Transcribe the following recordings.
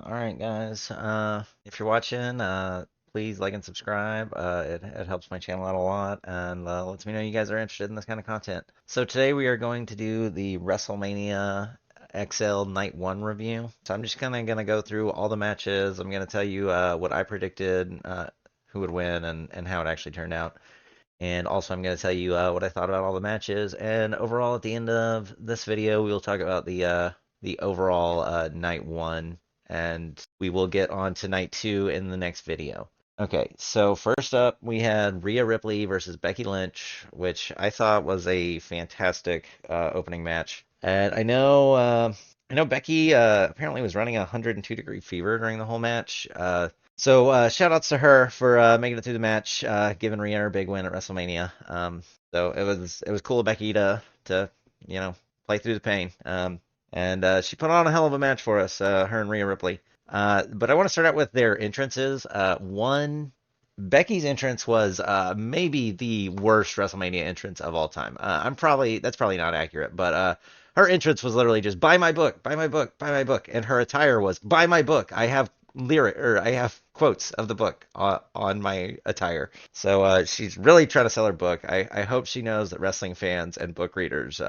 Alright, guys. If you're watching, please like and subscribe. It helps my channel out a lot and lets me know you guys are interested in this kind of content. So today we are going to do the WrestleMania XL Night 1 review. So I'm just kind of going to go through all the matches. I'm going to tell you what I predicted, who would win, and how it actually turned out. And also I'm going to tell you what I thought about all the matches. And overall, at the end of this video, we will talk about the overall Night 1 and we will get on to night 2 in the next video. Okay, so first up we had Rhea Ripley versus Becky Lynch, which I thought was a fantastic opening match. And I know Becky apparently was running a 102-degree fever during the whole match. So shout outs to her for making it through the match, giving Rhea her big win at WrestleMania. So it was cool of Becky to play through the pain. And she put on a hell of a match for us, her and Rhea Ripley. But I want to start out with their entrances. Becky's entrance was maybe the worst WrestleMania entrance of all time. That's probably not accurate, but her entrance was literally just buy my book, buy my book, buy my book, and her attire was buy my book. I have quotes of the book on my attire. So she's really trying to sell her book. I hope she knows that wrestling fans and book readers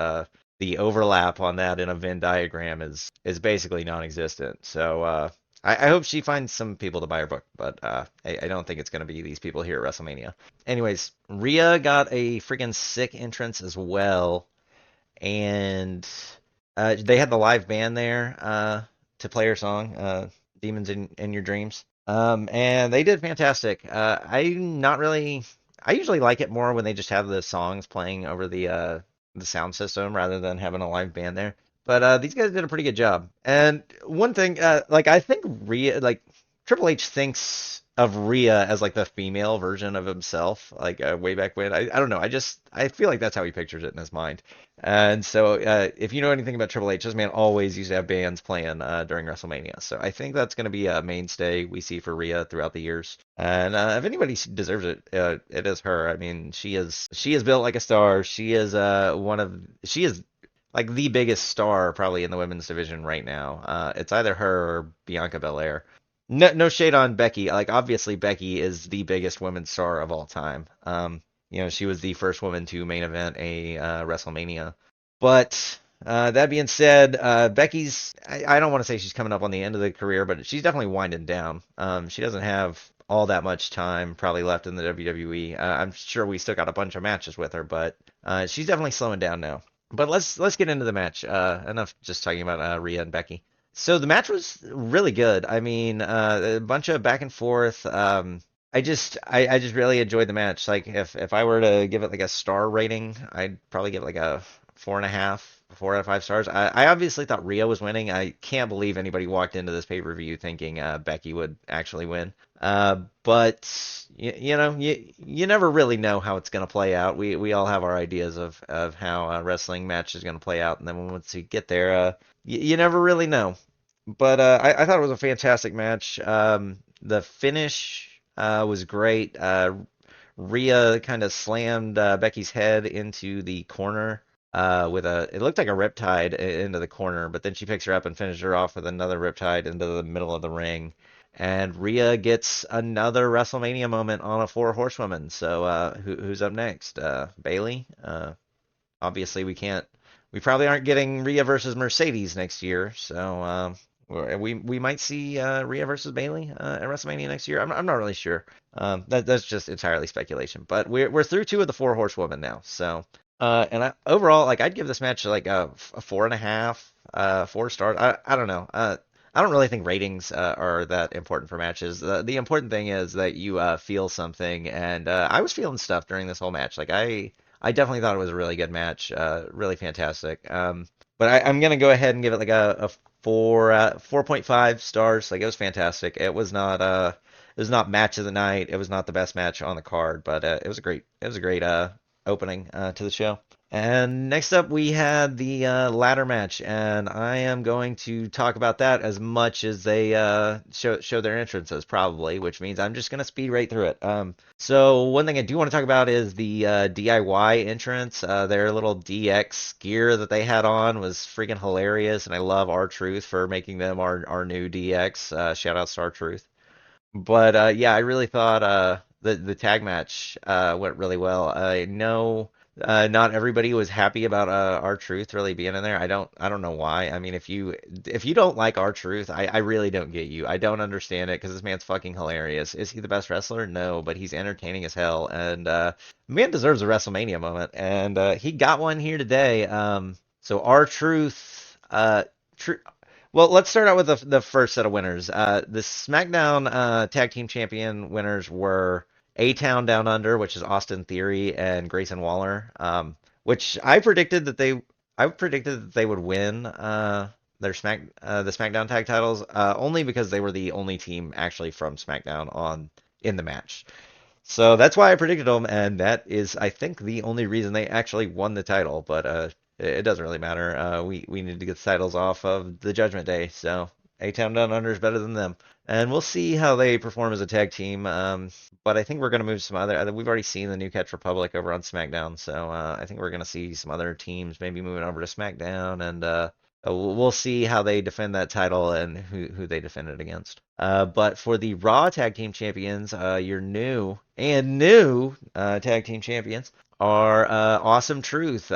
the overlap on that in a Venn diagram is basically non-existent. So I hope she finds some people to buy her book, but I don't think it's going to be these people here at WrestleMania. Anyways, Rhea got a freaking sick entrance as well, and they had the live band there to play her song, "Demons in Your Dreams," and they did fantastic. I usually like it more when they just have the songs playing over the sound system rather than having a live band there. But these guys did a pretty good job. And one thing, I think Triple H thinks of Rhea as like the female version of himself, like way back when. I don't know. I feel like that's how he pictures it in his mind. And so, if you know anything about Triple H, this man always used to have bands playing during WrestleMania. So I think that's going to be a mainstay we see for Rhea throughout the years. And if anybody deserves it, it is her. I mean, she is built like a star. She is like the biggest star probably in the women's division right now. It's either her or Bianca Belair. No shade on Becky. Like obviously Becky is the biggest women's star of all time. She was the first woman to main event a WrestleMania. But that being said, I don't want to say she's coming up on the end of the career, but she's definitely winding down. She doesn't have all that much time probably left in the WWE. I'm sure we still got a bunch of matches with her, but she's definitely slowing down now. But let's get into the match. Enough just talking about Rhea and Becky. So the match was really good. I mean, a bunch of back and forth. I just really enjoyed the match. Like if I were to give it like a star rating, I'd probably give it like a 4.5, 4 out of 5 stars. I obviously thought Rhea was winning. I can't believe anybody walked into this pay-per-view thinking Becky would actually win. But you never really know how it's going to play out. We all have our ideas of how a wrestling match is going to play out, and then once you get there, you never really know. But I thought it was a fantastic match. The finish was great. Rhea kind of slammed Becky's head into the corner it looked like a riptide into the corner, but then she picks her up and finishes her off with another riptide into the middle of the ring. And Rhea gets another WrestleMania moment on a four horsewoman. So who's up next? Bayley? Obviously we probably aren't getting Rhea versus Mercedes next year. So we might see Rhea versus Bayley at WrestleMania next year. I'm not really sure. That's just entirely speculation. But we're through two of the four horsewomen now. So overall, like I'd give this match like a 4.5, 4 stars. I don't know. I don't really think ratings are that important for matches. The important thing is that you feel something, and I was feeling stuff during this whole match. Like I definitely thought it was a really good match, really fantastic. But I'm gonna go ahead and give it like a 4.5 stars. Like it was fantastic. It was not match of the night. It was not the best match on the card, but it was a great opening to the show. And next up, we had the ladder match, and I am going to talk about that as much as they show their entrances, probably, which means I'm just going to speed right through it. So one thing I do want to talk about is the DIY entrance. Their little DX gear that they had on was freaking hilarious, and I love R-Truth for making them our new DX. Shout out to R-Truth. But yeah, I really thought the tag match went really well. I know not everybody was happy about R-Truth really being in there. I don't know why. I mean, if you don't like R-Truth, I really don't get you. I don't understand it because this man's fucking hilarious. Is he the best wrestler? No, but he's entertaining as hell, and man deserves a WrestleMania moment, and he got one here today. So R-Truth. Well, let's start out with the first set of winners. The SmackDown Tag Team Champion winners were A-Town Down Under, which is Austin Theory and Grayson Waller. Which I predicted that they would win the SmackDown tag titles, only because they were the only team actually from SmackDown on in the match. So that's why I predicted them, and that is, I think, the only reason they actually won the title. But it doesn't really matter. We need to get the titles off of the Judgment Day, so A-Town Down Under is better than them, and we'll see how they perform as a tag team. But I think we're gonna move some other. We've already seen the New Catch Republic over on SmackDown, so I think we're gonna see some other teams maybe moving over to SmackDown, and we'll see how they defend that title and who they defend it against. But for the Raw Tag Team Champions, your new tag team champions are Awesome Truth.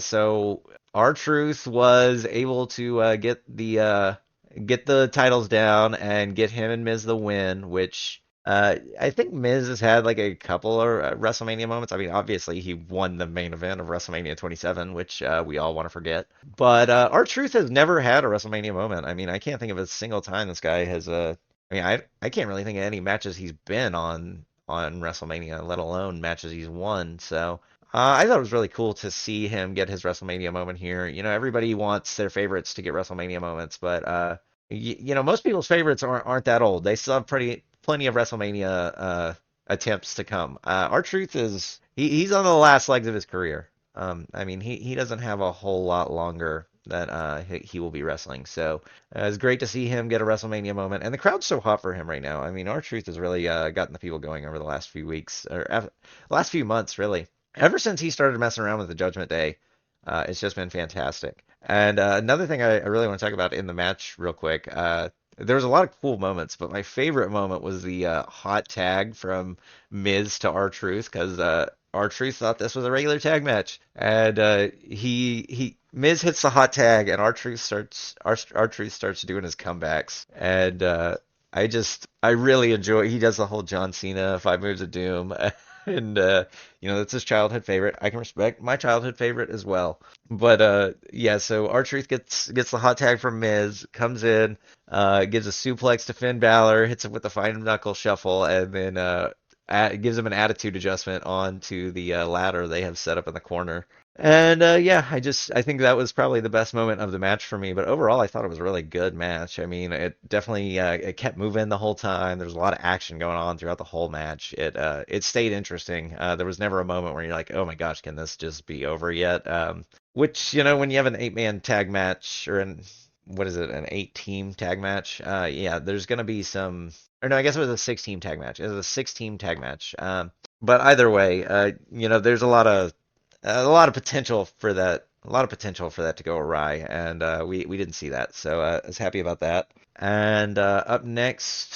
So our Truth was able to get the titles down and get him and Miz the win, which I think Miz has had like a couple of WrestleMania moments. I mean, obviously he won the main event of WrestleMania 27, which we all want to forget. But our Truth has never had a WrestleMania moment. I mean, I can't think of a single time this guy has I mean, I can't really think of any matches he's been on WrestleMania, let alone matches he's won. So I thought it was really cool to see him get his WrestleMania moment here. You know, everybody wants their favorites to get WrestleMania moments, but most people's favorites aren't that old. They still have plenty of WrestleMania attempts to come. Our Truth is he's on the last legs of his career. I mean, he doesn't have a whole lot longer that he will be wrestling. So it's great to see him get a WrestleMania moment, and the crowd's so hot for him right now. I mean, our Truth has really gotten the people going over the last few weeks or last few months, really. Ever since he started messing around with the Judgment Day, it's just been fantastic. And another thing I really want to talk about in the match, real quick. There was a lot of cool moments, but my favorite moment was the hot tag from Miz to R-Truth because R-Truth thought this was a regular tag match, and he Miz hits the hot tag, and R-Truth starts doing his comebacks, and I really enjoy. He does the whole John Cena 5 moves of doom, and that's his childhood favorite. I can respect my childhood favorite as well. But yeah, so R-Truth gets the hot tag from Miz, comes in, gives a suplex to Finn Balor, hits him with the fine knuckle shuffle, and then gives him an attitude adjustment onto the ladder they have set up in the corner. And yeah, I think that was probably the best moment of the match for me. But overall, I thought it was a really good match. I mean, it definitely it kept moving the whole time. There was a lot of action going on throughout the whole match. It stayed interesting. There was never a moment where you're like, oh my gosh, can this just be over yet? Which when you have an 8-man tag match or what is it, an 8-team tag match? Yeah, there's gonna be some. Or no, I guess it was a 6-team tag match. It was a 6-team tag match. But either way, there's a lot of potential for that. A lot of potential for that to go awry, and we didn't see that. So I was happy about that. And up next,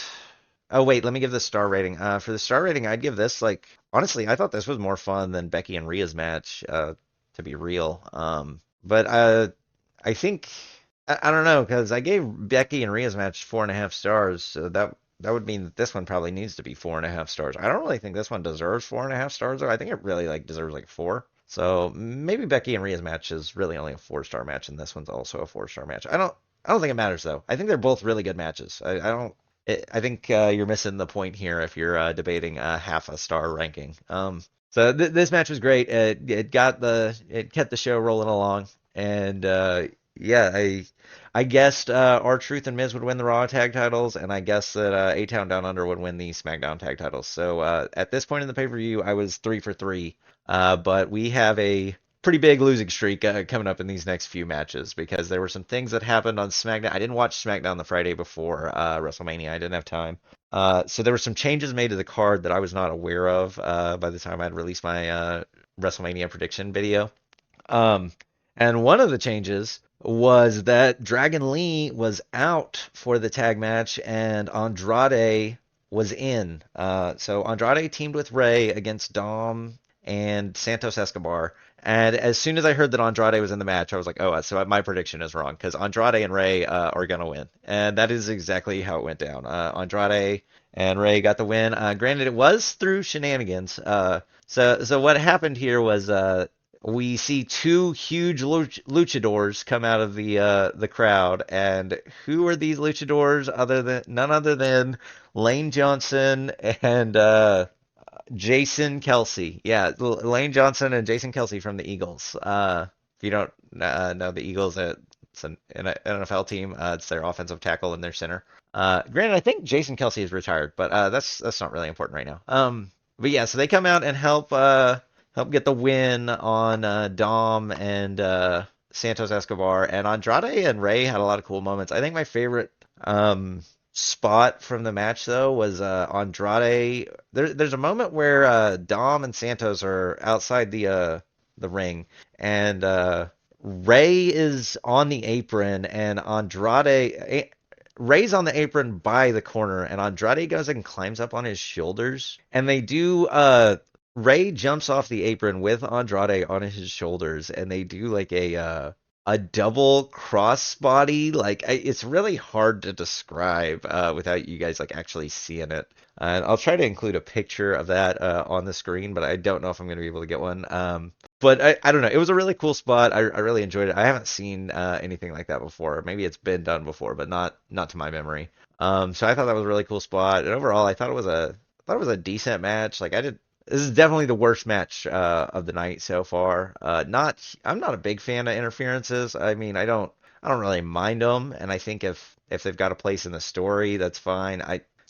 oh wait, let me give the star rating. For the star rating, I'd give this like honestly, I thought this was more fun than Becky and Rhea's match. To be real. But I think I don't know because I gave Becky and Rhea's match 4.5 stars, so that would mean that this one probably needs to be 4.5 stars. I don't really think this one deserves 4.5 stars though. I think it really like deserves like 4. So maybe Becky and Rhea's match is really only a 4-star match, and this one's also a 4-star match. I don't think it matters though. I think they're both really good matches. I don't. I think you're missing the point here if you're debating a half a star ranking. So this match was great. It kept the show rolling along, and yeah, I guessed R-Truth and Miz would win the Raw tag titles, and I guessed that A-Town Down Under would win the SmackDown tag titles. So at this point in the pay-per-view, I was 3 for 3. But we have a pretty big losing streak coming up in these next few matches because there were some things that happened on SmackDown. I didn't watch SmackDown the Friday before WrestleMania. I didn't have time. So there were some changes made to the card that I was not aware of by the time I'd released my WrestleMania prediction video. Um, and one of the changes was that Dragon Lee was out for the tag match and Andrade was in. So Andrade teamed with Ray against Dom and Santos Escobar. And as soon as I heard that Andrade was in the match, I was like, oh, so my prediction is wrong because Andrade and Ray are going to win. And that is exactly how it went down. Andrade and Ray got the win. Granted, it was through shenanigans. So what happened here was we see two huge luchadors come out of the crowd, and who are these luchadors other than none other than Lane Johnson and Jason Kelsey. Yeah, Lane Johnson and Jason Kelsey from the Eagles. If you don't know the Eagles, it's an NFL team. It's their offensive tackle and their center. Granted, I think Jason Kelsey is retired, but that's not really important right now. But yeah, so they come out and help get the win on Dom and Santos Escobar, and Andrade and Ray had a lot of cool moments. I think my favorite spot from the match though was Andrade. There's a moment where Dom and Santos are outside the ring, and Ray is on the apron, and Ray's on the apron by the corner, and Andrade goes and climbs up on his shoulders, and they do Ray jumps off the apron with Andrade on his shoulders, and they do like a double crossbody. Like it's really hard to describe without you guys like actually seeing it. And I'll try to include a picture of that on the screen, but I don't know if I'm going to be able to get one. But I don't know. It was a really cool spot. I really enjoyed it. I haven't seen anything like that before. Maybe it's been done before, but not to my memory. So I thought that was a really cool spot. And overall, I thought it was a decent match. Like I did. This is definitely the worst match of the night so far. I'm not a big fan of interferences. I mean, I don't really mind them, and I think if they've got a place in the story, that's fine.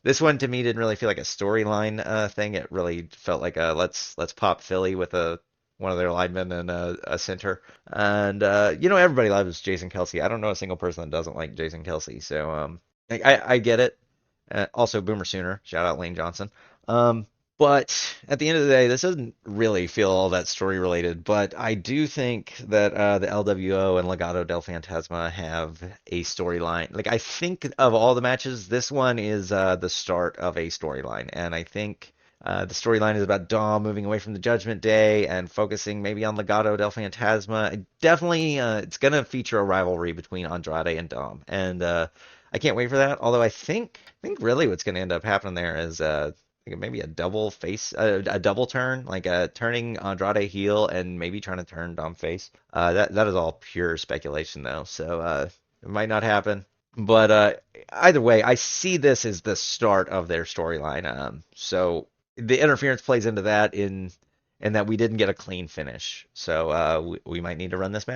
This one to me didn't really feel like a storyline thing. It really felt like a let's pop Philly with a one of their linemen and a center. And everybody loves Jason Kelsey. I don't know a single person that doesn't like Jason Kelsey. So I get it. Also, Boomer Sooner. Shout out Lane Johnson. Um, but at the end of the day, this doesn't really feel all that story related. But I do think that the LWO and Legado del Fantasma have a storyline. Like I think of all the matches, this one is the start of a storyline, and I think. The storyline is about Dom moving away from the Judgment Day and focusing maybe on Legado del Fantasma. Definitely, it's going to feature a rivalry between Andrade and Dom, and I can't wait for that. Although I think really what's going to end up happening there is maybe a double face, a double turn, like turning Andrade heel and maybe trying to turn Dom face. That is all pure speculation though, so it might not happen. But either way, I see this as the start of their storyline. So the interference plays into that in that we didn't get a clean finish. So we might need to run this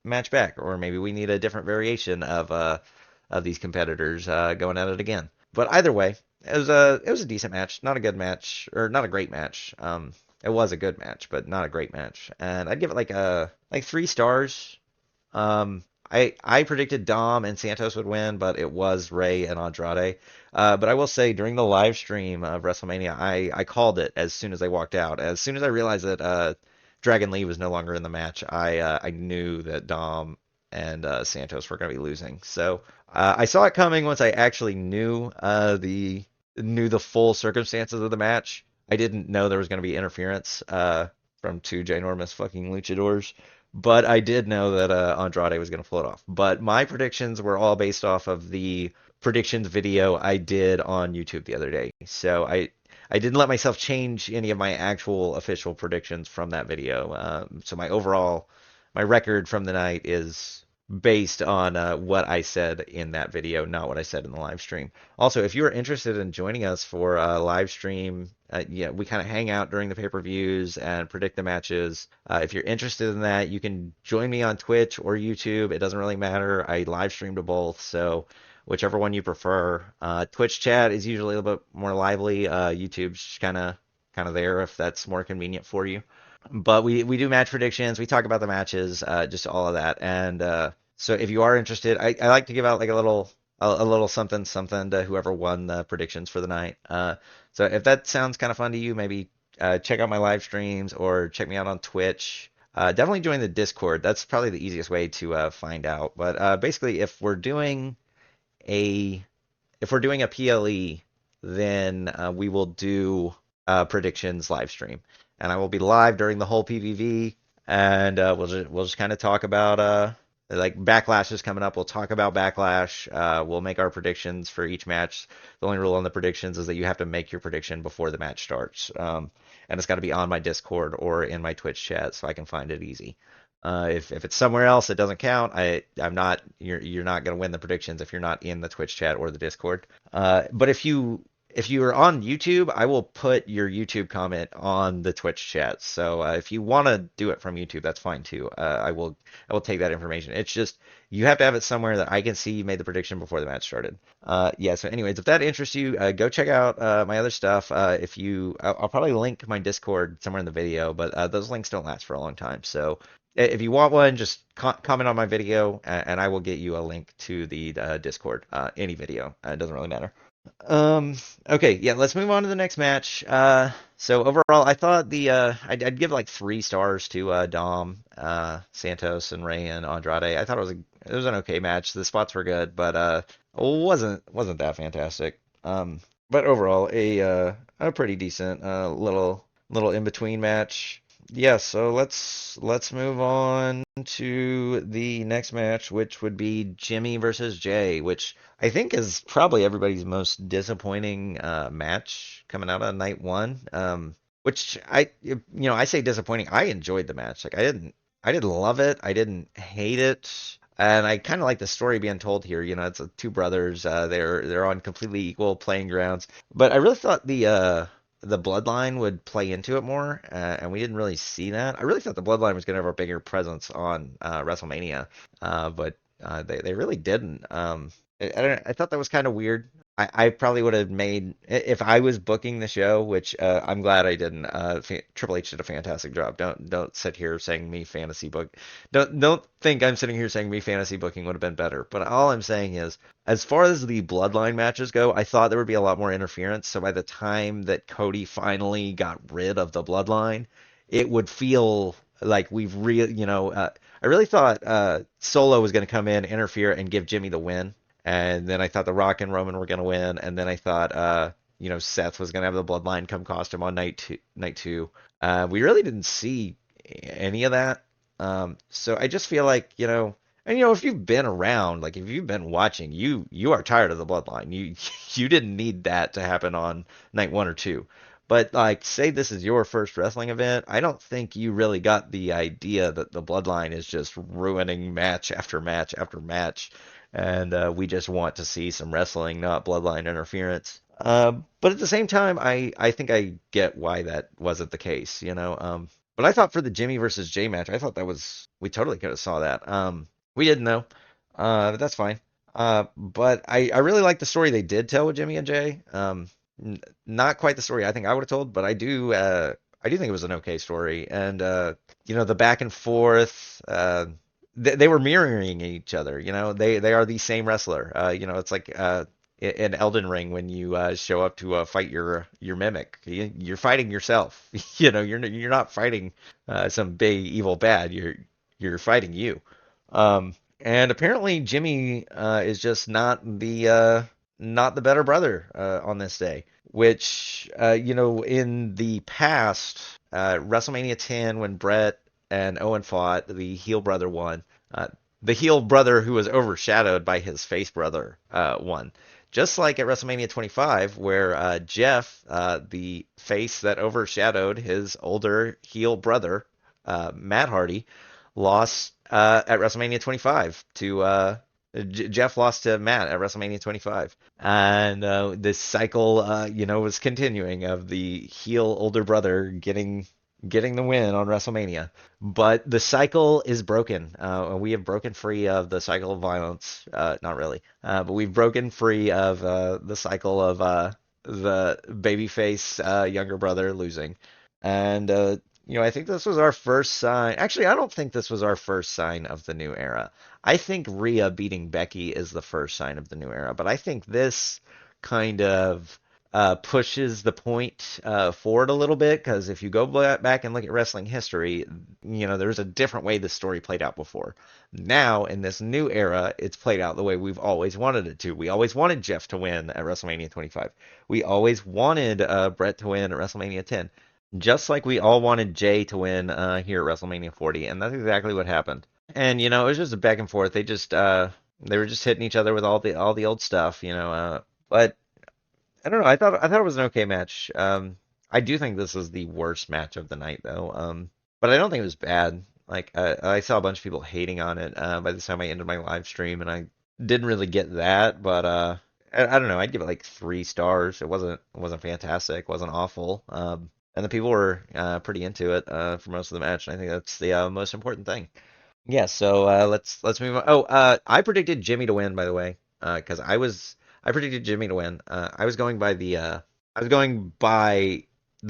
match back, or maybe we need a different variation of these competitors going at it again. But either way, it was a decent match, not a good match, or not a great match. It was a good match, but not a great match. And I'd give it like 3 stars. I predicted Dom and Santos would win, but it was Ray and Andrade. But I will say during the live stream of WrestleMania, I called it as soon as they walked out. As soon as I realized that Dragon Lee was no longer in the match, I knew that Dom and Santos were going to be losing. So I saw it coming once I actually knew the full circumstances of the match. I didn't know there was going to be interference from two ginormous fucking luchadors. But I did know that Andrade was going to pull it off. But my predictions were all based off of the predictions video I did on YouTube the other day. So I didn't let myself change any of my actual official predictions from that video. So my record from the night is based on what I said in that video, not what I said in the live stream. Also, if you are interested in joining us for a live stream, yeah, we kind of hang out during the pay-per-views and predict the matches. If you're interested in that, you can join me on Twitch or YouTube. It doesn't really matter. I live stream to both, so whichever one you prefer. Twitch chat is usually a little bit more lively. YouTube's kind of there if that's more convenient for you. But we do match predictions. We talk about the matches, just all of that. And so if you are interested, I like to give out like a little something something to whoever won the predictions for the night. So if that sounds kind of fun to you, maybe check out my live streams or check me out on Twitch. Definitely join the Discord. That's probably the easiest way to find out. But basically, a if we're doing a PLE, then we will do predictions live stream, and I will be live during the whole PVV, and we'll just kind of talk about like Backlash is coming up. We'll talk about Backlash. We'll make our predictions for each match. The only rule on the predictions is that you have to make your prediction before the match starts, and it's got to be on my Discord or in my Twitch chat so I can find it easy. If it's somewhere else, it doesn't count. I'm not you're not gonna win the predictions if you're not in the Twitch chat or the Discord. But if you are on YouTube, I will put your YouTube comment on the Twitch chat. So if you want to do it from YouTube, that's fine too. I will take that information. It's just you have to have it somewhere that I can see you made the prediction before the match started. Yeah. So anyways, if that interests you, go check out my other stuff. I'll probably link my Discord somewhere in the video, but those links don't last for a long time. So if you want one, just comment on my video, and I will get you a link to the Discord. Any video, it doesn't really matter. Um, okay, yeah, let's move on to the next match. So overall, I thought I'd give like 3 stars to Dom, Santos, and Rey and Andrade. I thought it was an okay match. The spots were good, but wasn't that fantastic. But overall, a pretty decent little in between match. Yeah, so let's move on to the next match, which would be Jimmy versus Jey, which I think is probably everybody's most disappointing match coming out on night one. Which I say disappointing. I enjoyed the match. Like I didn't love it. I didn't hate it. And I kind of like the story being told here. You know, it's two brothers. They're on completely equal playing grounds. But I really thought the bloodline would play into it more, and we didn't really see that. I really thought the bloodline was going to have a bigger presence on WrestleMania, but they really didn't. I thought that was kind of weird. I probably would have made if I was booking the show, which I'm glad I didn't. Triple H did a fantastic job. Don't sit here saying me fantasy book. Don't think I'm sitting here saying me fantasy booking would have been better. But all I'm saying is, as far as the bloodline matches go, I thought there would be a lot more interference. So by the time that Cody finally got rid of the bloodline, it would feel like we've I really thought Solo was going to come in, interfere, and give Jimmy the win. And then I thought The Rock and Roman were going to win. And then I thought, Seth was going to have the bloodline come cost him on night two. We really didn't see any of that. So I just feel like, and if you've been around, like if you've been watching, you are tired of the bloodline. You didn't need that to happen on night one or two. But like, say this is your first wrestling event, I don't think you really got the idea that the bloodline is just ruining match after match after match, and we just want to see some wrestling, not bloodline interference. But at the same time, I think I get why that wasn't the case, But I thought for the Jimmy versus Jay match, I thought that was we totally could have saw that. We didn't know, but that's fine. But I really like the story they did tell with Jimmy and Jay. Not quite the story I think I would have told, but I do think it was an okay story. And the back and forth, they were mirroring each other. They are the same wrestler. It's like in Elden Ring when you show up to fight your mimic. You're fighting yourself. You're not fighting some big evil bad. You're fighting you. And apparently Jimmy is just not the better brother on this day. Which in the past, WrestleMania 10 when Brett and Owen fought, the heel brother won. The heel brother who was overshadowed by his face brother won. Just like at WrestleMania 25, where Jeff, the face that overshadowed his older heel brother, Matt Hardy, lost at WrestleMania 25 to Jeff lost to Matt at WrestleMania 25, and this cycle, was continuing of the heel older brother getting the win on WrestleMania. But the cycle is broken. We have broken free of the cycle of violence. Not really, but we've broken free of the cycle of the babyface younger brother losing. And I think this was our first sign. Actually, I don't think this was our first sign of the new era. I think Rhea beating Becky is the first sign of the new era, but I think this kind of pushes the point forward a little bit because if you go back and look at wrestling history, there's a different way the story played out before. Now, in this new era, it's played out the way we've always wanted it to. We always wanted Jeff to win at WrestleMania 25. We always wanted Brett to win at WrestleMania 10. Just like we all wanted Jey to win here at WrestleMania 40, and that's exactly what happened. And it was just a back and forth. They were just hitting each other with all the old stuff, but I don't know. I thought it was an okay match. I do think this was the worst match of the night though. But I don't think it was bad. Like I saw a bunch of people hating on it by the time I ended my live stream, and I didn't really get that. But I don't know. I'd give it like 3 stars. It wasn't fantastic. It wasn't awful. And the people were pretty into it for most of the match. And I think that's the most important thing. Yeah, so let's move on. Oh, I predicted Jimmy to win, by the way, because I predicted Jimmy to win. I was going by the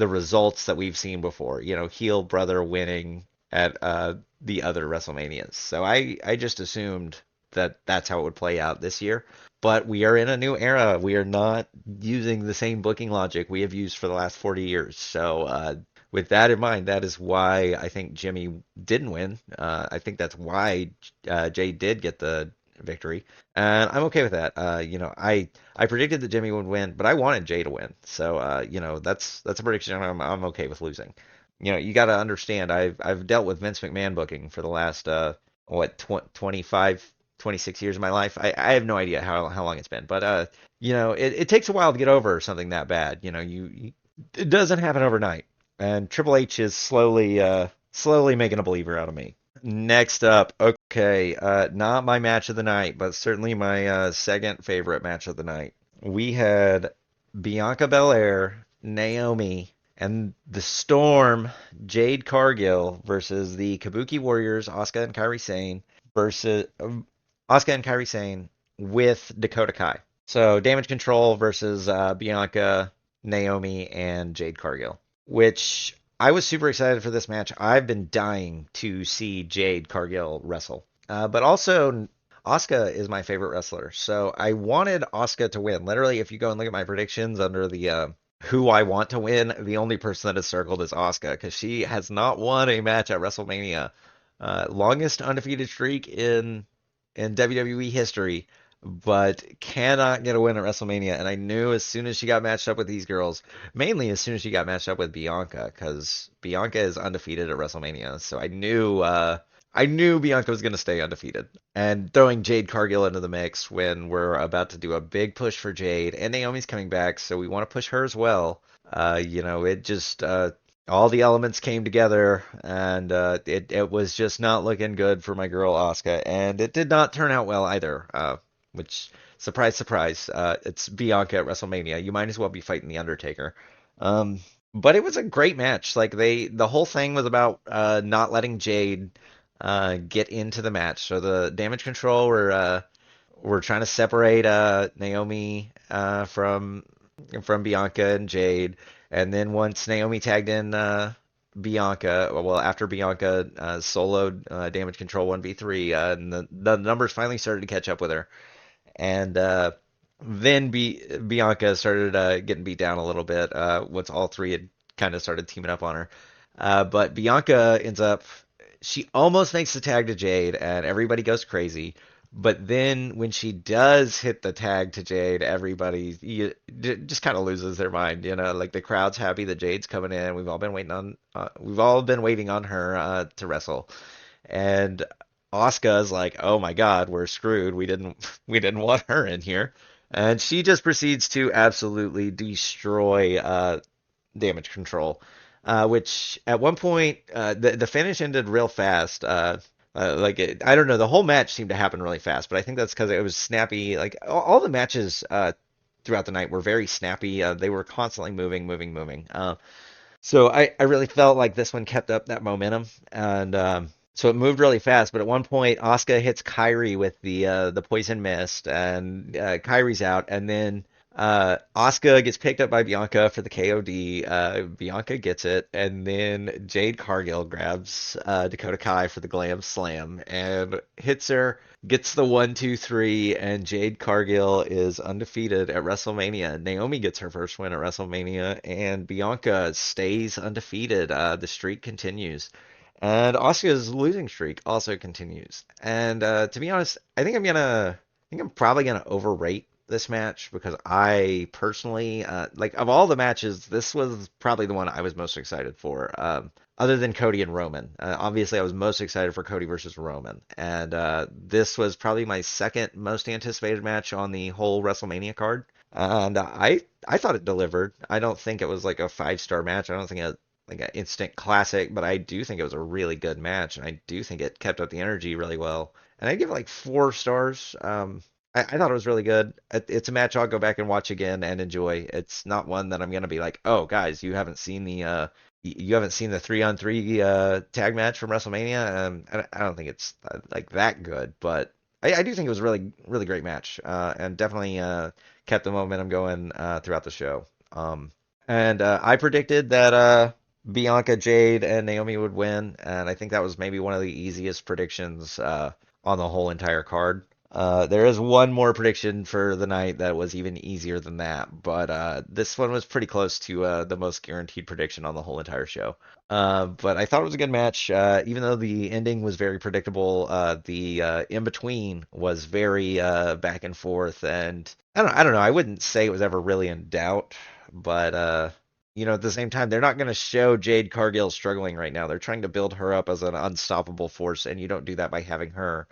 results that we've seen before. Heel brother winning at the other WrestleManias. So I just assumed that that's how it would play out this year. But we are in a new era. We are not using the same booking logic we have used for the last 40 years. So with that in mind, that is why I think Jimmy didn't win. I think that's why Jay did get the victory, and I'm okay with that. I predicted that Jimmy would win, but I wanted Jay to win. So that's a prediction I'm okay with losing. You got to understand. I've dealt with Vince McMahon booking for the last 25, 26 years of my life. I have no idea how long it's been, but it takes a while to get over something that bad. It doesn't happen overnight. And Triple H is slowly making a believer out of me. Next up, okay, not my match of the night, but certainly my second favorite match of the night. We had Bianca Belair, Naomi, and the Storm, Jade Cargill versus the Kabuki Warriors, Asuka and Kairi Sane with Dakota Kai. So Damage Control versus Bianca, Naomi, and Jade Cargill, which I was super excited for this match. I've been dying to see Jade Cargill wrestle. But also, Asuka is my favorite wrestler. So I wanted Asuka to win. Literally, if you go and look at my predictions under the who I want to win, the only person that is circled is Asuka because she has not won a match at WrestleMania. Longest undefeated streak in WWE history, but cannot get a win at WrestleMania. And I knew as soon as she got matched up with these girls, mainly as soon as she got matched up with Bianca, because Bianca is undefeated at WrestleMania. So I knew Bianca was going to stay undefeated. And throwing Jade Cargill into the mix when we're about to do a big push for Jade, and Naomi's coming back, so we want to push her as well. It just all the elements came together, and it was just not looking good for my girl Asuka, and it did not turn out well either. Which surprise, surprise, it's Bianca at WrestleMania. You might as well be fighting the Undertaker. But it was a great match. Like the whole thing was about not letting Jade get into the match. So the Damage Control were trying to separate Naomi from Bianca and Jade, and then once Naomi tagged in Bianca, well, after Bianca soloed Damage Control 1v3, and the numbers finally started to catch up with her, and then Bianca started getting beat down a little bit once all three had kind of started teaming up on her. But Bianca ends up, she almost makes the tag to Jade, and everybody goes crazy. But then when she does hit the tag to Jade, just kind of loses their mind. Like the crowd's happy that Jade's coming in. We've all been waiting on her to wrestle, and Asuka's like, "Oh my God, we're screwed. We didn't want her in here," and she just proceeds to absolutely destroy Damage Control. Which at one point the finish ended real fast. I don't know, the whole match seemed to happen really fast, but I think that's because it was snappy. Like all the matches throughout the night were very snappy. They were constantly moving, moving, moving. So I really felt like this one kept up that momentum, and so it moved really fast. But at one point, Asuka hits Kairi with the poison mist, and Kairi's out, and then Asuka gets picked up by Bianca for the KOD. Bianca gets it, and then Jade Cargill grabs Dakota Kai for the Glam Slam and hits her, gets the 1, 2, 3, and Jade Cargill is undefeated at WrestleMania. Naomi gets her first win at WrestleMania, and Bianca stays undefeated. The streak continues. And Asuka's losing streak also continues. And to be honest, I think I'm probably gonna overrate this match because I personally, like of all the matches, this was probably the one I was most excited for. Other than Cody and Roman. Obviously, I was most excited for Cody versus Roman, and this was probably my second most anticipated match on the whole WrestleMania card. And I thought it delivered. I don't think it was like a 5-star match. I don't think it like an instant classic, but I do think it was a really good match, and I do think it kept up the energy really well. And I give it like 4 stars. I thought it was really good. It's a match I'll go back and watch again and enjoy. It's not one that I'm gonna be like, oh guys, you haven't seen the 3-on-3 tag match from WrestleMania. I don't think it's like that good, but I do think it was a really great match, and definitely kept the momentum going throughout the show. And I predicted that Bianca, Jade, and Naomi would win, and I think that was maybe one of the easiest predictions on the whole entire card. There is one more prediction for the night that was even easier than that, but this one was pretty close to the most guaranteed prediction on the whole entire show. But I thought it was a good match, even though the ending was very predictable. The in between was very back and forth, and I don't know. I wouldn't say it was ever really in doubt, but at the same time, they're not going to show Jade Cargill struggling right now. They're trying to build her up as an unstoppable force, and you don't do that by having her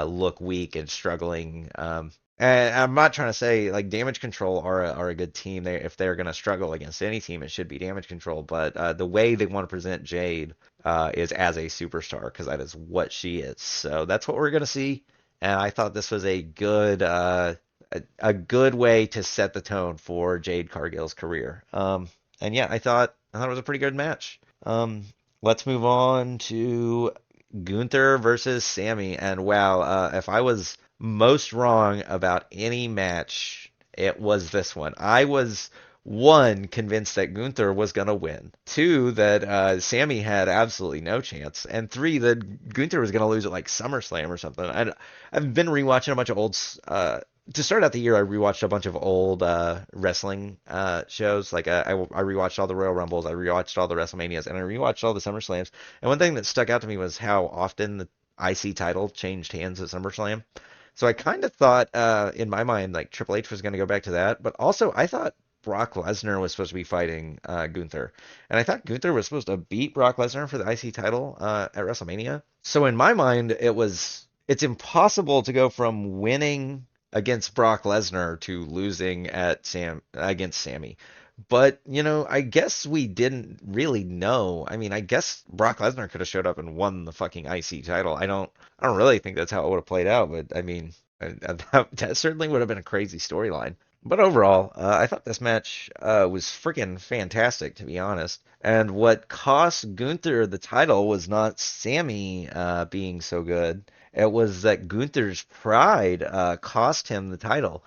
look weak and struggling. And I'm not trying to say like Damage Control are a good team. If they're going to struggle against any team, it should be Damage Control. But the way they want to present Jade is as a superstar because that is what she is. So that's what we're going to see. And I thought this was a good way to set the tone for Jade Cargill's career. And yeah, I thought it was a pretty good match. Let's move on to Gunther versus Sami. And wow, if I was most wrong about any match, it was this one. I was one convinced that Gunther was gonna win, two that Sami had absolutely no chance, and three that Gunther was gonna lose at like SummerSlam or something. I've been rewatching a bunch of to start out the year, I rewatched a bunch of old wrestling shows. Like I rewatched all the Royal Rumbles, I rewatched all the WrestleManias, and I rewatched all the SummerSlams. And one thing that stuck out to me was how often the IC title changed hands at SummerSlam. So I kind of thought, in my mind, like Triple H was going to go back to that, but also I thought Brock Lesnar was supposed to be fighting Gunther, and I thought Gunther was supposed to beat Brock Lesnar for the IC title at WrestleMania. So in my mind, it's impossible to go from winning against Brock Lesnar to losing against Sami. But, I guess we didn't really know. I mean, I guess Brock Lesnar could have showed up and won the fucking IC title. I don't really think that's how it would have played out, but I mean, that certainly would have been a crazy storyline. But overall, I thought this match was freaking fantastic, to be honest. And what cost Gunther the title was not Sami being so good. It was that Gunther's pride cost him the title.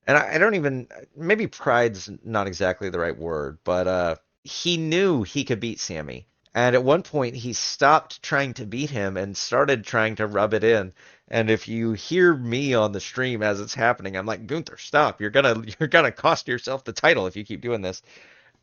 And I don't even, maybe pride's not exactly the right word, but he knew he could beat Sami. And at one point, he stopped trying to beat him and started trying to rub it in. And if you hear me on the stream as it's happening, I'm like, Gunther, stop! You're gonna cost yourself the title if you keep doing this.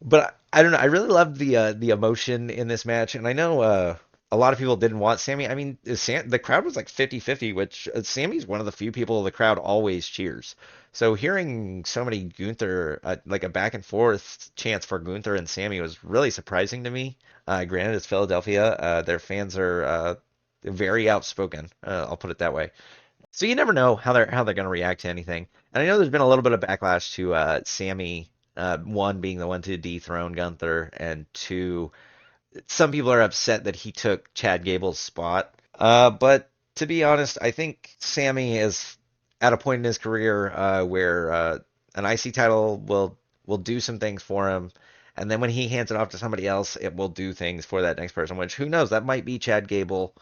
But I don't know. I really loved the emotion in this match, and I know a lot of people didn't want Sami. I mean, the crowd was like 50-50, which Sami's one of the few people the crowd always cheers. So hearing so many Gunther, like a back and forth chance for Gunther and Sami was really surprising to me. Granted, it's Philadelphia. Their fans are very outspoken. I'll put it that way. So you never know how they're going to react to anything. And I know there's been a little bit of backlash to Sami, one being the one to dethrone Gunther, and two, some people are upset that he took Chad Gable's spot. But to be honest, I think Sami is at a point in his career where an IC title will do some things for him, and then when he hands it off to somebody else, it will do things for that next person. Which who knows? That might be Chad Gable.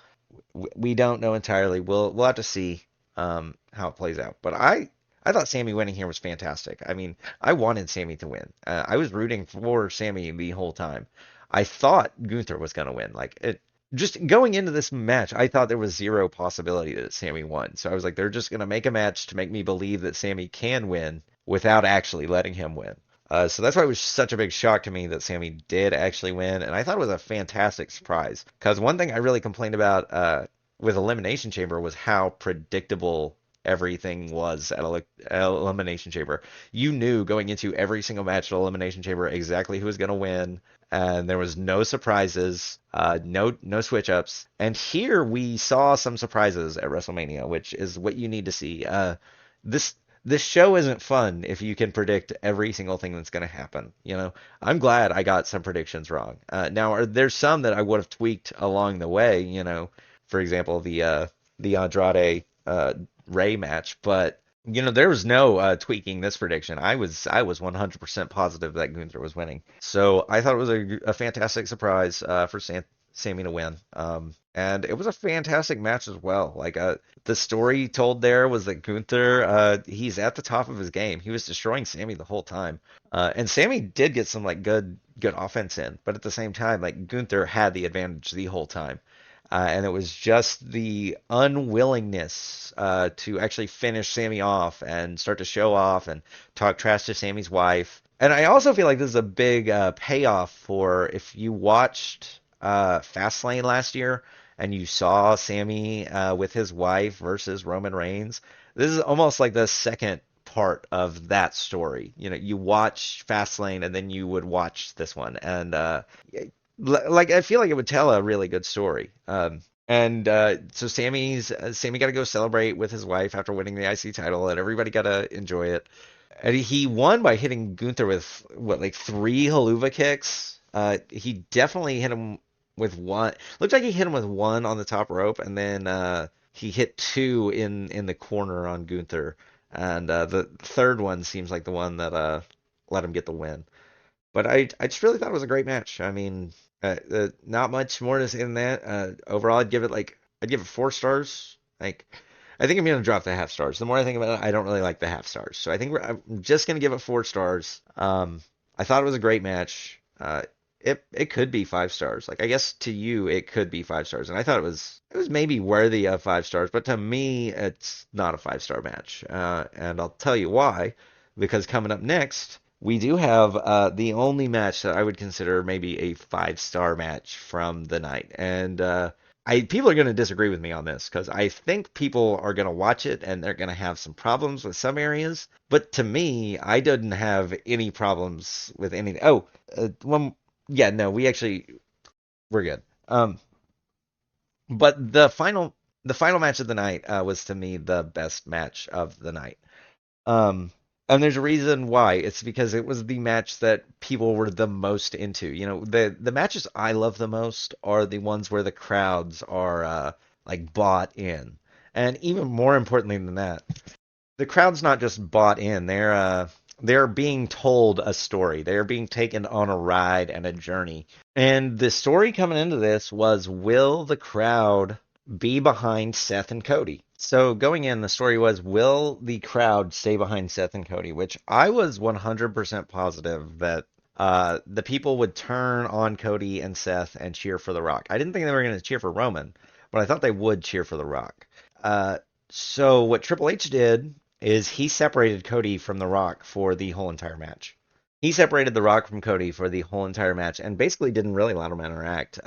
We don't know entirely. We'll have to see how it plays out. But I I thought Sami winning here was fantastic. I mean, I wanted Sami to win. I was rooting for Sami the whole time. I thought Gunther was going to win. Just going into this match, I thought there was zero possibility that Sami won. So I was like, they're just going to make a match to make me believe that Sami can win without actually letting him win. So that's why it was such a big shock to me that Sami did actually win, and I thought it was a fantastic surprise. Because one thing I really complained about with Elimination Chamber was how predictable everything was at Elimination Chamber. You knew going into every single match at Elimination Chamber exactly who was going to win, and there was no surprises, no switch ups. And here we saw some surprises at WrestleMania, which is what you need to see. This this show isn't fun if you can predict every single thing that's going to happen. I'm glad I got some predictions wrong. There's some that I would have tweaked along the way. For example, the Andrade Ray match, but there was no tweaking this prediction. I was 100% positive that Gunther was winning. So I thought it was a fantastic surprise for Sami to win. And it was a fantastic match as well. The story told there was that Gunther, he's at the top of his game. He was destroying Sami the whole time. And Sami did get some good offense in, but at the same time, Gunther had the advantage the whole time. And it was just the unwillingness to actually finish Sami off and start to show off and talk trash to Sami's wife. And I also feel like this is a big payoff for if you watched Fastlane last year and you saw Sami with his wife versus Roman Reigns. This is almost like the second part of that story. You watch Fastlane and then you would watch this one, and I feel like it would tell a really good story. So Sami got to go celebrate with his wife after winning the IC title, and everybody got to enjoy it. And he won by hitting Gunther with what, like three haluva kicks. He definitely hit him with one. Looks like he hit him with one on the top rope, and then he hit two in the corner on Gunther. And the third one seems like the one that let him get the win. But I just really thought it was a great match. I mean, not much more to say than that. Overall, I'd give it 4 stars. I think I'm gonna drop the half stars. The more I think about it, I don't really like the half stars. So I'm just gonna give it 4 stars. I thought it was a great match. It could be 5 stars. I guess to you it could be 5 stars, and I thought it was maybe worthy of 5 stars. But to me, it's not a 5 star match, and I'll tell you why. Because coming up next, we do have the only match that I would consider maybe a 5 star match from the night, and people are going to disagree with me on this because I think people are going to watch it and they're going to have some problems with some areas. But to me, I didn't have any problems with anything. Oh, one, yeah, no, we're good. But the final match of the night was to me the best match of the night. Um, and there's a reason why. It's because it was the match that people were the most into. The matches I love the most are the ones where the crowds are bought in. And even more importantly than that, the crowd's not just bought in. They're being told a story. They're being taken on a ride and a journey. And the story coming into this was, will the crowd be behind Seth and Cody? So going in, the story was, will the crowd stay behind Seth and Cody? Which I was 100% positive that the people would turn on Cody and Seth and cheer for The Rock. I didn't think they were going to cheer for Roman, but I thought they would cheer for The Rock. So what Triple H did is he separated Cody from The Rock for the whole entire match. He separated The Rock from Cody for the whole entire match and basically didn't really let them interact.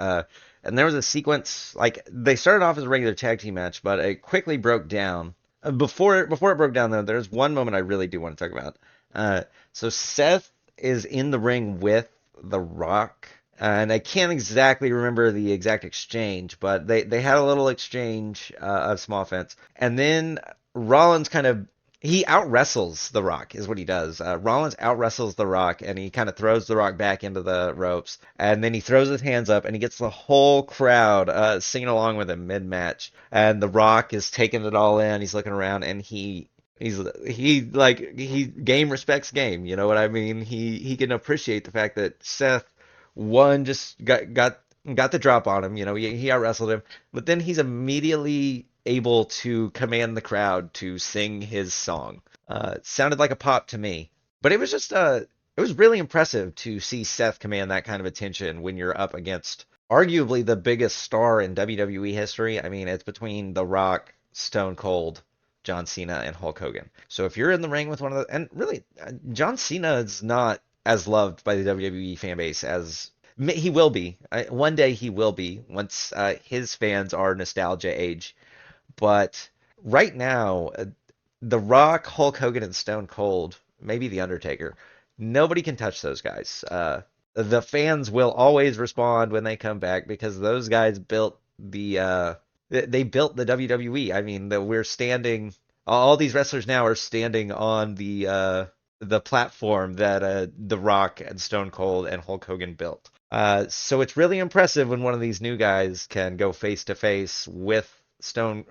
And there was a sequence, they started off as a regular tag team match, but it quickly broke down. Before it broke down, though, there's one moment I really do want to talk about. So Seth is in the ring with The Rock, and I can't exactly remember the exact exchange, but they had a little exchange of small offense. And then Rollins he out wrestles The Rock, is what he does. Rollins out wrestles The Rock, and he kind of throws The Rock back into the ropes, and then he throws his hands up, and he gets the whole crowd singing along with him mid match. And The Rock is taking it all in. He's looking around, and he game respects game. You know what I mean? He can appreciate the fact that Seth one just got the drop on him. He out wrestled him, but then he's immediately able to command the crowd to sing his song. It sounded like a pop to me, but it was really impressive to see Seth command that kind of attention when you're up against arguably the biggest star in WWE history. I mean, it's between The Rock, Stone Cold, John Cena, and Hulk Hogan. So if you're in the ring with one of the, and really, John Cena is not as loved by the WWE fan base as he will be. One day he will be once his fans are nostalgia age. But right now, The Rock, Hulk Hogan, and Stone Cold, maybe The Undertaker, nobody can touch those guys. The fans will always respond when they come back because those guys built they built the WWE. I mean, we're standing. All these wrestlers now are standing on the platform that The Rock and Stone Cold and Hulk Hogan built. So it's really impressive when one of these new guys can go face to face with Stone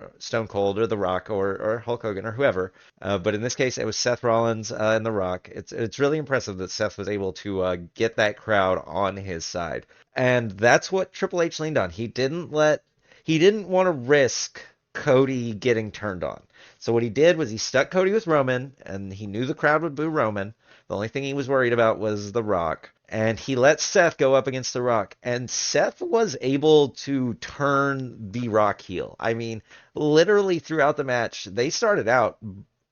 Cold or The Rock or Hulk Hogan or whoever. But in this case, it was Seth Rollins and The Rock. It's really impressive that Seth was able to get that crowd on his side, and that's what Triple H leaned on. He didn't want to risk Cody getting turned on. So what he did was he stuck Cody with Roman, and he knew the crowd would boo Roman. The only thing he was worried about was The Rock. And he let Seth go up against The Rock. And Seth was able to turn The Rock heel. I mean, literally throughout the match, they started out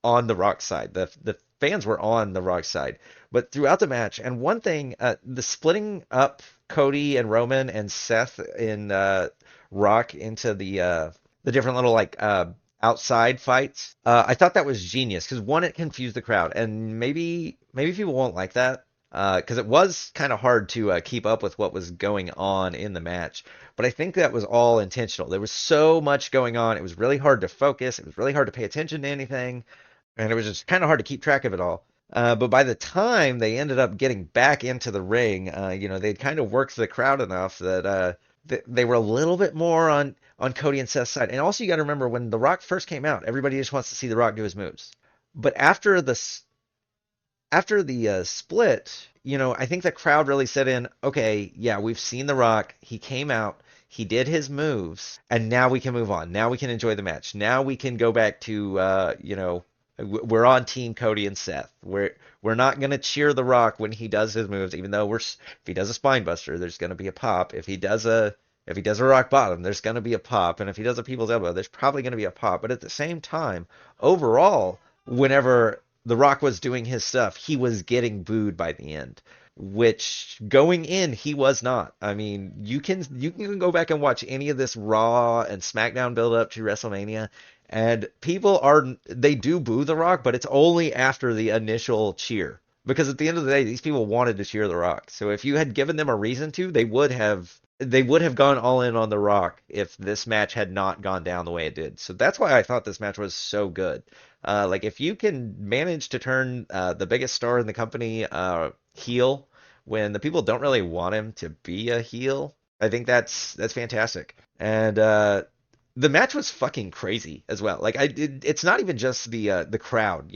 on The Rock's side. The fans were on The Rock's side. But throughout the match, and one thing, the splitting up Cody and Roman and Seth in Rock into the different little like outside fights. I thought that was genius because one, it confused the crowd, and maybe people won't like that because it was kind of hard to keep up with what was going on in the match. But I think that was all intentional. There was so much going on. It was really hard to focus. It was really hard to pay attention to anything, and it was just kind of hard to keep track of it all. But by the time they ended up getting back into the ring, they'd kind of worked the crowd enough that they were a little bit more on Cody and Seth's side. And also, you got to remember when The Rock first came out, everybody just wants to see The Rock do his moves. But after the split, I think the crowd really set in. Okay, yeah, we've seen The Rock. He came out. He did his moves, and now we can move on. Now we can enjoy the match. Now we can go back to we're on Team Cody and Seth. We're not gonna cheer The Rock when he does his moves, even though if he does a spine buster, there's gonna be a pop. If he does a rock bottom, there's gonna be a pop, and if he does a people's elbow, there's probably gonna be a pop. But at the same time, overall, whenever The Rock was doing his stuff, he was getting booed by the end. Which going in, he was not. I mean, you can go back and watch any of this Raw and SmackDown build up to WrestleMania, and they do boo The Rock, but it's only after the initial cheer. Because at the end of the day, these people wanted to cheer The Rock. So if you had given them a reason to, they would have gone all in on The Rock if this match had not gone down the way it did. So that's why I thought this match was so good. Like if you can manage to turn the biggest star in the company heel when the people don't really want him to be a heel, I think that's fantastic. And the match was fucking crazy as well. Like it's not even just the crowd,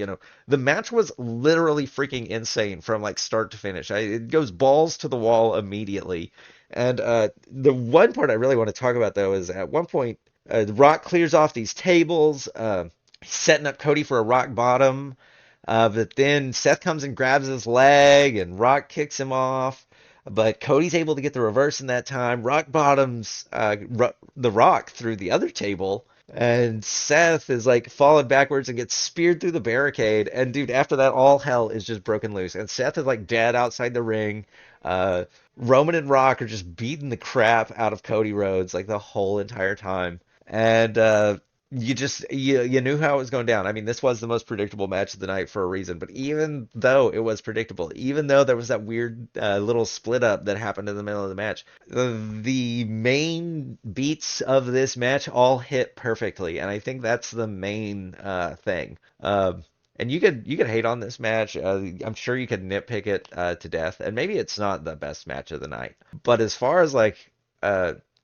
The match was literally freaking insane from like start to finish. It goes balls to the wall immediately. And the one part I really want to talk about though is at one point Rock clears off these tables, setting up Cody for a rock bottom. But then Seth comes and grabs his leg, and Rock kicks him off. But Cody's able to get the reverse in that time. Rock bottoms the Rock through the other table, and Seth is like falling backwards and gets speared through the barricade. And dude, after that, all hell is just broken loose. And Seth is like dead outside the ring. Roman and Rock are just beating the crap out of Cody Rhodes like the whole entire time. And you knew how it was going down. I mean, this was the most predictable match of the night for a reason. But even though it was predictable, even though there was that weird little split up that happened in the middle of the match, the main beats of this match all hit perfectly, and I think that's the main thing. And you could hate on this match. I'm sure you could nitpick it to death, and maybe it's not the best match of the night. But as far as like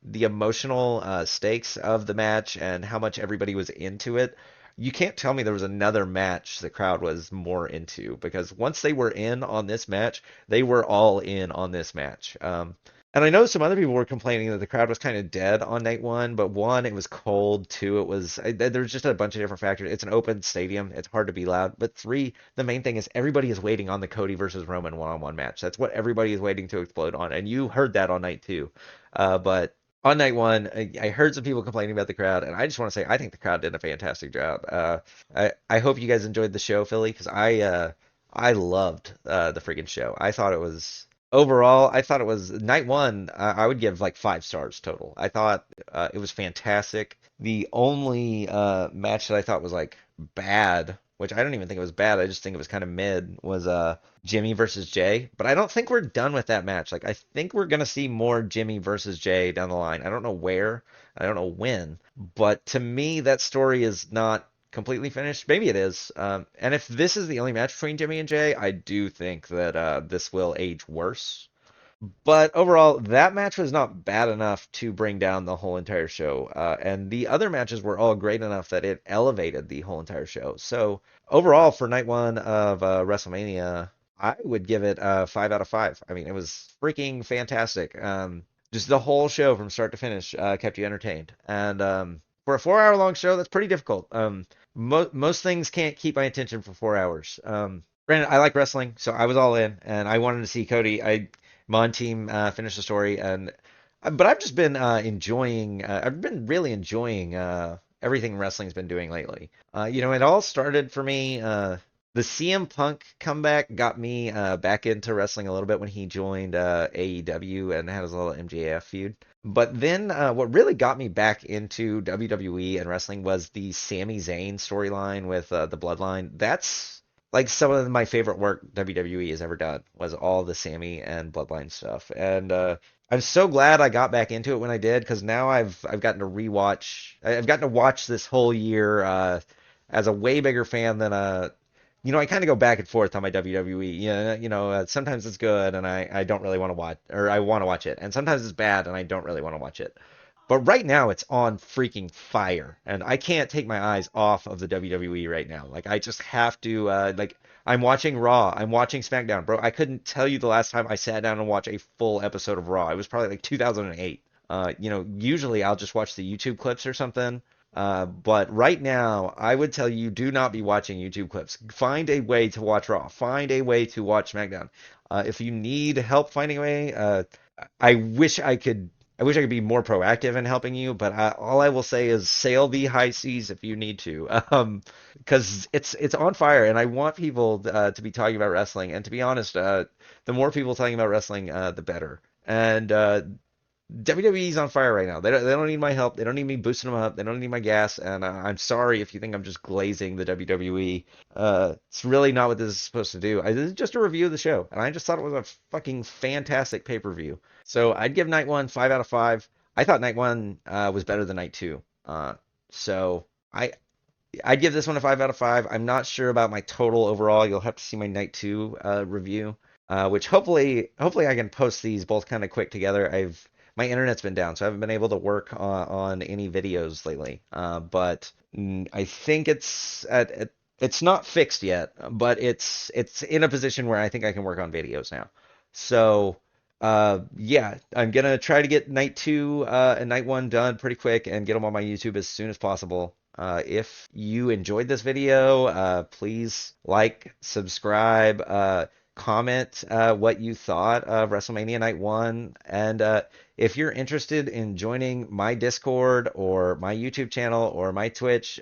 the emotional stakes of the match and how much everybody was into it, you can't tell me there was another match the crowd was more into because once they were in on this match, they were all in on this match. And I know some other people were complaining that the crowd was kind of dead on night one, but one, it was cold. Two, it was there's just a bunch of different factors. It's an open stadium. It's hard to be loud. But three, the main thing is everybody is waiting on the Cody versus Roman one-on-one match. That's what everybody is waiting to explode on. And you heard that on night two. But on night one, I heard some people complaining about the crowd, and I just want to say I think the crowd did a fantastic job. I hope you guys enjoyed the show, Philly, because I loved the freaking show. I thought it was overall. I thought it was night one. I would give like 5 stars total. I thought it was fantastic. The only match that I thought was like bad, which I don't even think it was bad. I just think it was kind of mid, was Jimmy versus Jey. But I don't think we're done with that match. Like I think we're gonna see more Jimmy versus Jey down the line. I don't know where. I don't know when. But to me, that story is not completely finished. Maybe it is. And if this is the only match between Jimmy and Jey, I do think that this will age worse. But overall, that match was not bad enough to bring down the whole entire show. And the other matches were all great enough that it elevated the whole entire show. So overall, for night one of WrestleMania, I would give it a 5 out of 5. I mean, it was freaking fantastic. Just the whole show from start to finish kept you entertained. And for a 4 hour long show, that's pretty difficult. Most things can't keep my attention for 4 hours. Granted, I like wrestling, so I was all in, and I wanted to see Cody. Mon team finish the story, and but I've just been enjoying. I've been really enjoying everything wrestling's been doing lately. It all started for me. The CM Punk comeback got me back into wrestling a little bit when he joined AEW and had his little MJF feud. But then what really got me back into WWE and wrestling was the Sami Zayn storyline with the Bloodline. That's like some of my favorite work WWE has ever done was all the Sami and Bloodline stuff. And I'm so glad I got back into it when I did because now I've gotten to rewatch. I've gotten to watch this whole year as a way bigger fan than I kind of go back and forth on my WWE. Sometimes it's good and I don't really want to watch, or I want to watch it, and sometimes it's bad and I don't really want to watch it. But right now it's on freaking fire, and I can't take my eyes off of the WWE right now. Like I just have to. I'm watching Raw, I'm watching SmackDown, bro. I couldn't tell you the last time I sat down and watched a full episode of Raw. It was probably like 2008. Usually I'll just watch the YouTube clips or something. But right now, I would tell you do not be watching YouTube clips. Find a way to watch Raw. Find a way to watch SmackDown. If you need help finding a way, I wish I could. I wish I could be more proactive in helping you, but all I will say is sail the high seas if you need to, because it's on fire, and I want people to be talking about wrestling. And to be honest, the more people talking about wrestling, the better. And WWE's on fire right now. They don't need my help. They don't need me boosting them up. They don't need my gas. And I'm sorry if you think I'm just glazing the WWE. It's really not what this is supposed to do. This is just a review of the show, and I just thought it was a fucking fantastic pay-per-view. So I'd give night one 5 out of 5. I thought night one was better than night two. So I'd give this one a 5 out of 5. I'm not sure about my total overall. You'll have to see my night two review, which hopefully I can post these both kind of quick together. My internet's been down, so I haven't been able to work on any videos lately. But I think it's not fixed yet, but it's in a position where I think I can work on videos now. So yeah, I'm gonna try to get night two and night one done pretty quick and get them on my YouTube as soon as possible. If you enjoyed this video, please like, subscribe, comment what you thought of WrestleMania Night 1. And if you're interested in joining my Discord or my YouTube channel or my Twitch,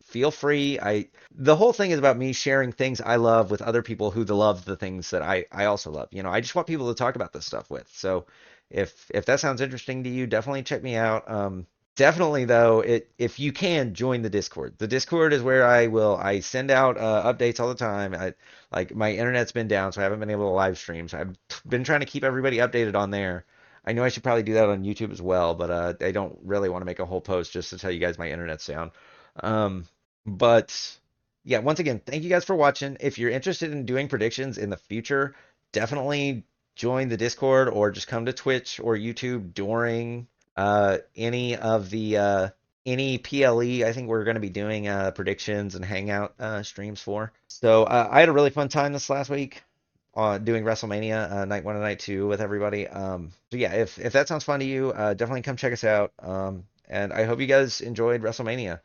feel free. The whole thing is about me sharing things I love with other people who love the things that I also love. I just want people to talk about this stuff with. So if that sounds interesting to you, definitely check me out. Definitely though, if you can join the Discord. The Discord is where I send out updates all the time. Like my internet's been down, so I haven't been able to live stream. So I've been trying to keep everybody updated on there. I know I should probably do that on YouTube as well, but I don't really want to make a whole post just to tell you guys my internet's down. But yeah, once again, thank you guys for watching. If you're interested in doing predictions in the future, definitely join the Discord or just come to Twitch or YouTube during any of the any PLE. I think we're going to be doing predictions and hangout streams for. So I had a really fun time this last week. doing WrestleMania night 1 and night 2 with everybody. So yeah, if that sounds fun to you, definitely come check us out. And I hope you guys enjoyed WrestleMania.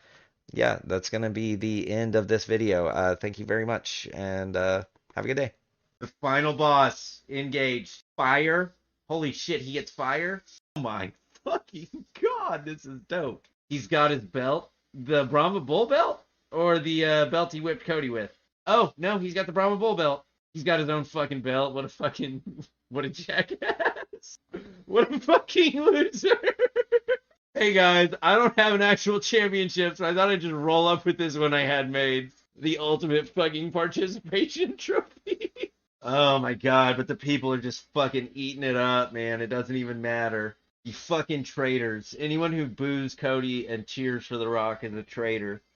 Yeah, that's gonna be the end of this video. Thank you very much, and have a good day. The final boss engaged. Fire. Holy shit, he gets fire. Oh my fucking god, this is dope. He's got his belt, the Brahma Bull belt, or the belt he whipped Cody with. Oh no, he's got the Brahma Bull belt. He's got his own fucking belt. What a fucking, what a jackass. What a fucking loser. Hey guys, I don't have an actual championship, so I thought I'd just roll up with this one I had made. The ultimate fucking participation trophy. Oh my god, but the people are just fucking eating it up, man. It doesn't even matter. You fucking traitors. Anyone who boos Cody and cheers for The Rock is a traitor.